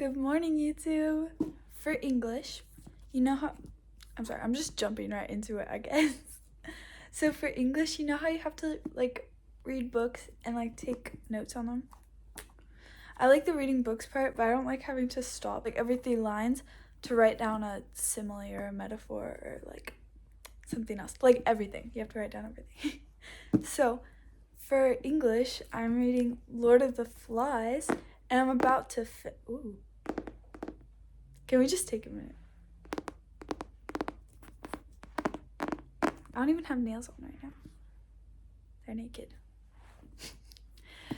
Good morning, YouTube. For English, you know how... I'm sorry, I'm just jumping right into it, I guess. So for English, you know how you have to, read books and, take notes on them? I like the reading books part, but I don't like having to stop, every 3 lines to write down a simile or a metaphor or, something else. Everything. You have to write down everything. So, for English, I'm reading Lord of the Flies, and I'm about to ooh. Can we just take a minute? I don't even have nails on right now. They're naked.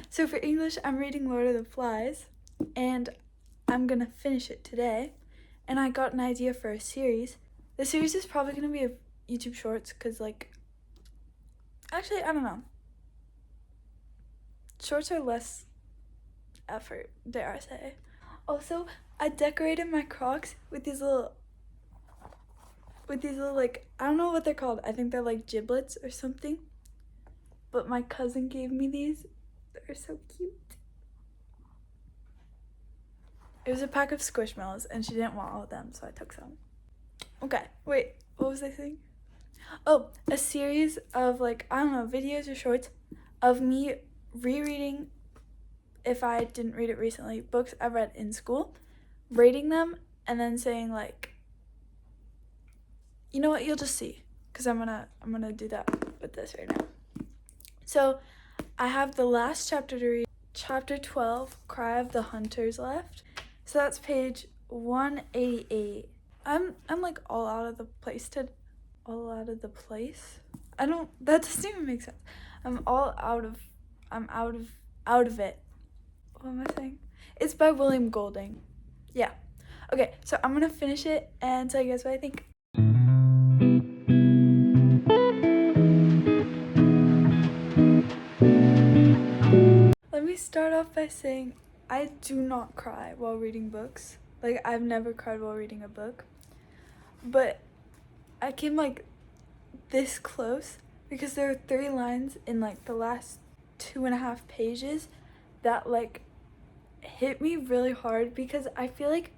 So for English, I'm reading Lord of the Flies, and I'm gonna finish it today. And I got an idea for a series. The series is probably gonna be a YouTube Shorts, because, actually, I don't know. Shorts are less effort, dare I say. Also, I decorated my Crocs with these little, I don't know what they're called. I think they're giblets or something. But my cousin gave me these. They're so cute. It was a pack of Squishmallows, and she didn't want all of them, so I took some. Okay, wait, what was I saying? Oh, a series of, I don't know, videos or shorts of me rereading, if I didn't read it recently, books I read in school, rating them, and then saying, you know what, you'll just see, because I'm gonna do that with this right now. So, I have the last chapter to read, chapter 12, Cry of the Hunters, left. So that's page 188. I'm all out of the place. That doesn't even make sense. I'm out of it. What am I saying? It's by William Golding. Yeah. Okay, so I'm gonna finish it and tell you guys what I think. Let me start off by saying I do not cry while reading books. I've never cried while reading a book. But I came this close because there are 3 lines in the last 2.5 pages that hit me really hard, because I feel like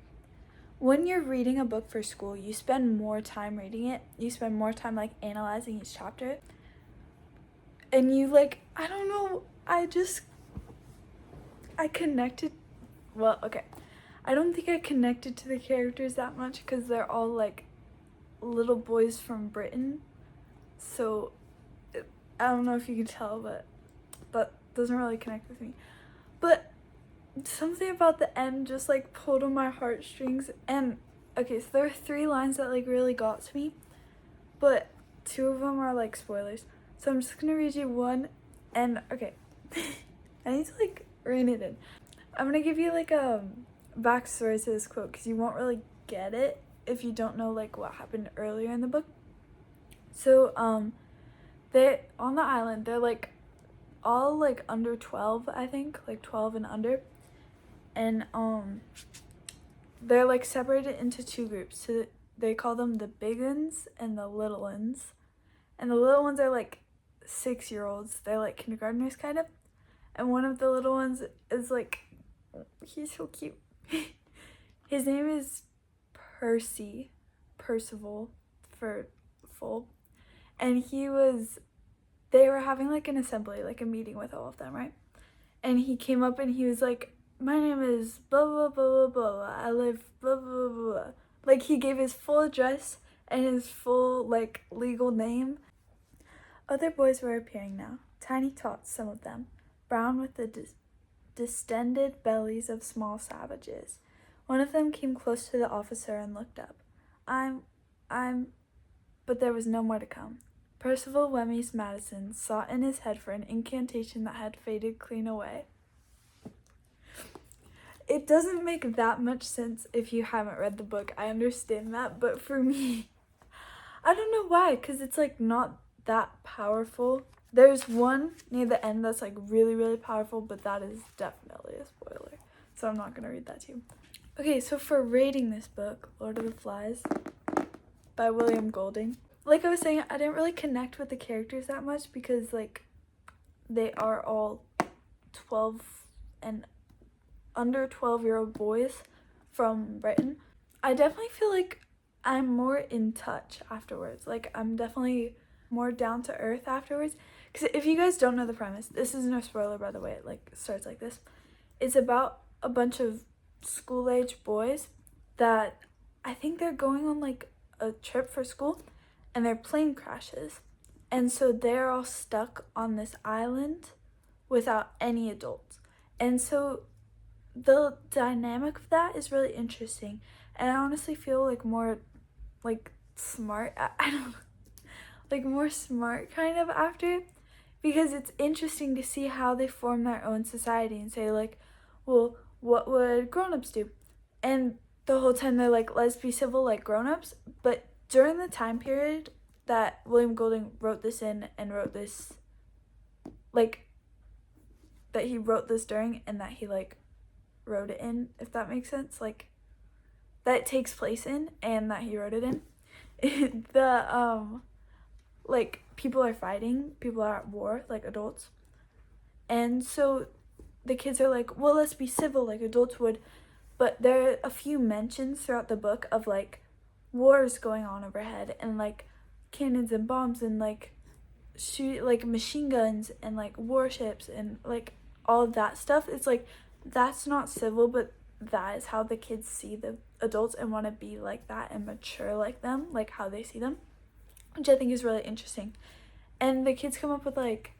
when you're reading a book for school, you spend more time reading it. You spend more time analyzing each chapter. And you I don't know, I connected, well, okay. I don't think I connected to the characters that much because they're all little boys from Britain. So I don't know if you can tell, but that doesn't really connect with me. But something about the end just pulled on my heartstrings. And okay, so there are 3 lines that really got to me, but 2 of them are spoilers. So I'm just gonna read you one, and okay. I need to rein it in. I'm gonna give you a backstory to this quote, because you won't really get it if you don't know what happened earlier in the book. So they on the island, they're all under 12, I think, 12 and under, and they're separated into 2 groups. So they call them the big uns and the little uns, and the little ones are 6-year-olds. They're kindergartners kind of, and one of the little ones is he's so cute. His name is Percival for full, and they were having an assembly, a meeting with all of them, right? And he came up and he was my name is blah blah blah blah blah, I live blah blah blah blah. He gave his full address and his full legal name. Other boys were appearing now, tiny tots, some of them, brown with the distended bellies of small savages. One of them came close to the officer and looked up. But there was no more to come. Percival Wemyss Madison sought in his head for an incantation that had faded clean away. It doesn't make that much sense if you haven't read the book. I understand that, but for me, I don't know why, because it's not that powerful. There's one near the end that's really, really powerful, but that is definitely a spoiler, so I'm not gonna read that to you. Okay, so for rating this book, Lord of the Flies by William Golding, I was saying, I didn't really connect with the characters that much because they are all 12 and under 12-year-old boys, from Britain. I definitely feel like I'm more in touch afterwards. Like, I'm definitely more down to earth afterwards. Because if you guys don't know the premise, this is no spoiler, by the way, it like starts like this. It's about a bunch of school-age boys that I think they're going on like a trip for school, and their plane crashes. And so they're all stuck on this island without any adults. And so the dynamic of that is really interesting. And I honestly feel like more like smart. I don't know, like more smart kind of after, because it's interesting to see how they form their own society and say like, well, what would grown-ups do? And the whole time they're like, let's be civil like grown-ups. But during the time period that William Golding wrote this in and wrote this, like, that he wrote this during and that he like wrote it in, if that makes sense, like that it takes place in and that he wrote it in, the like people are fighting, people are at war, like adults. And so the kids are like, well, let's be civil like adults would. But there are a few mentions throughout the book of like wars going on overhead and like cannons and bombs and like shoot like machine guns and like warships and like all of that stuff. It's like, that's not civil, but that is how the kids see the adults and want to be like that and mature like them, like how they see them, which I think is really interesting. And the kids come up with like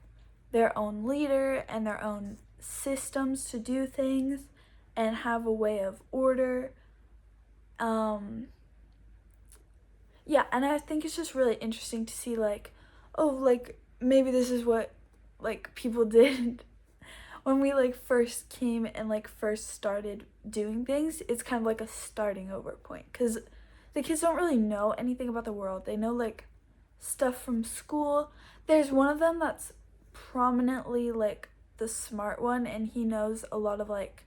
their own leader and their own systems to do things and have a way of order. Yeah, and I think it's just really interesting to see like, oh, like maybe this is what like people did when we like first came and like first started doing things. It's kind of like a starting over point, because the kids don't really know anything about the world. They know like stuff from school. There's one of them that's prominently like the smart one, and he knows a lot of like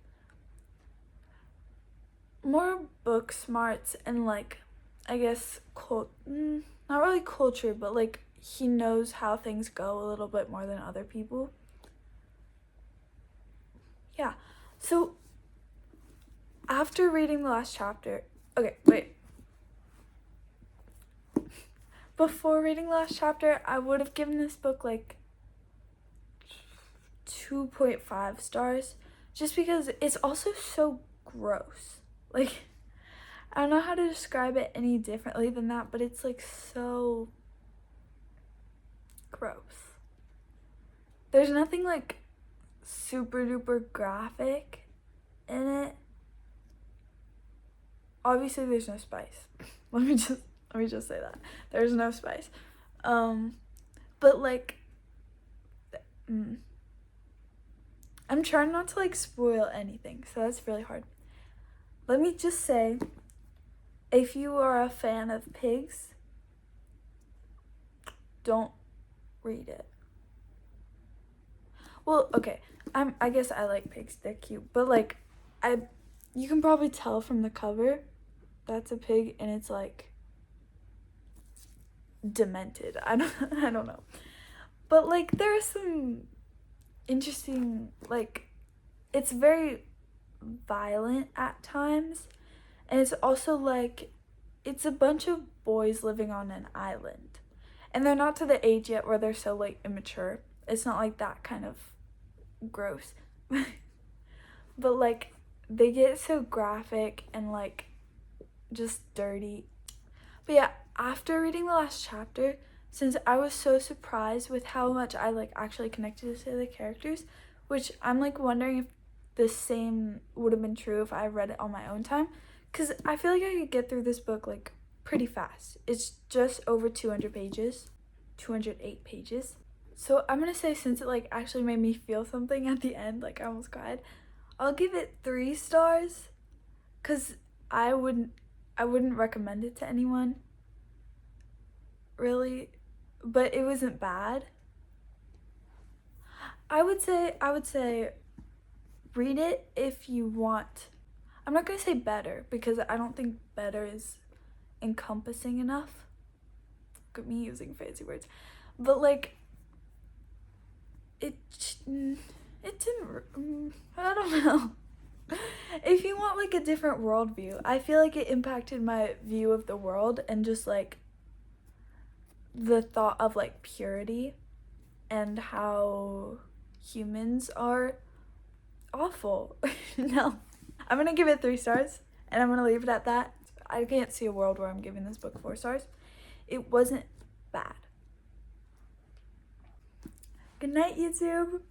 more book smarts and like, I guess not really culture, but like he knows how things go a little bit more than other people. Yeah. So after reading the last chapter, okay, wait. Before reading the last chapter, I would have given this book like 2.5 stars, just because it's also so gross. Like, I don't know how to describe it any differently than that, but it's like so gross. There's nothing like super duper graphic in it. Obviously there's no spice. let me just say that. There's no spice. But like I'm trying not to like spoil anything, so that's really hard. Let me just say, if you are a fan of pigs, don't read it. Well, okay, I guess I like pigs, they're cute, but like you can probably tell from the cover that's a pig, and it's like demented. I don't know. But like there are some interesting, like it's very violent at times, and it's also like it's a bunch of boys living on an island, and they're not to the age yet where they're so like immature. It's not like that kind of gross. But like they get so graphic and like just dirty. But yeah, after reading the last chapter, since I was so surprised with how much I like actually connected to the characters, which I'm like wondering if the same would have been true if I read it on my own time, because I feel like I could get through this book like pretty fast. It's just over 200 pages, 208 pages. So I'm gonna say, since it like actually made me feel something at the end, like I almost cried, I'll give it 3 stars, because I wouldn't recommend it to anyone, really, but it wasn't bad. I would say read it if you want. I'm not gonna say better, because I don't think better is encompassing enough. Look at me using fancy words. But like it didn't, I don't know. If you want like a different worldview, I feel like it impacted my view of the world and just like the thought of like purity and how humans are awful. No. I'm gonna give it 3 stars and I'm gonna leave it at that. I can't see a world where I'm giving this book 4 stars. It wasn't bad. Good night, YouTube.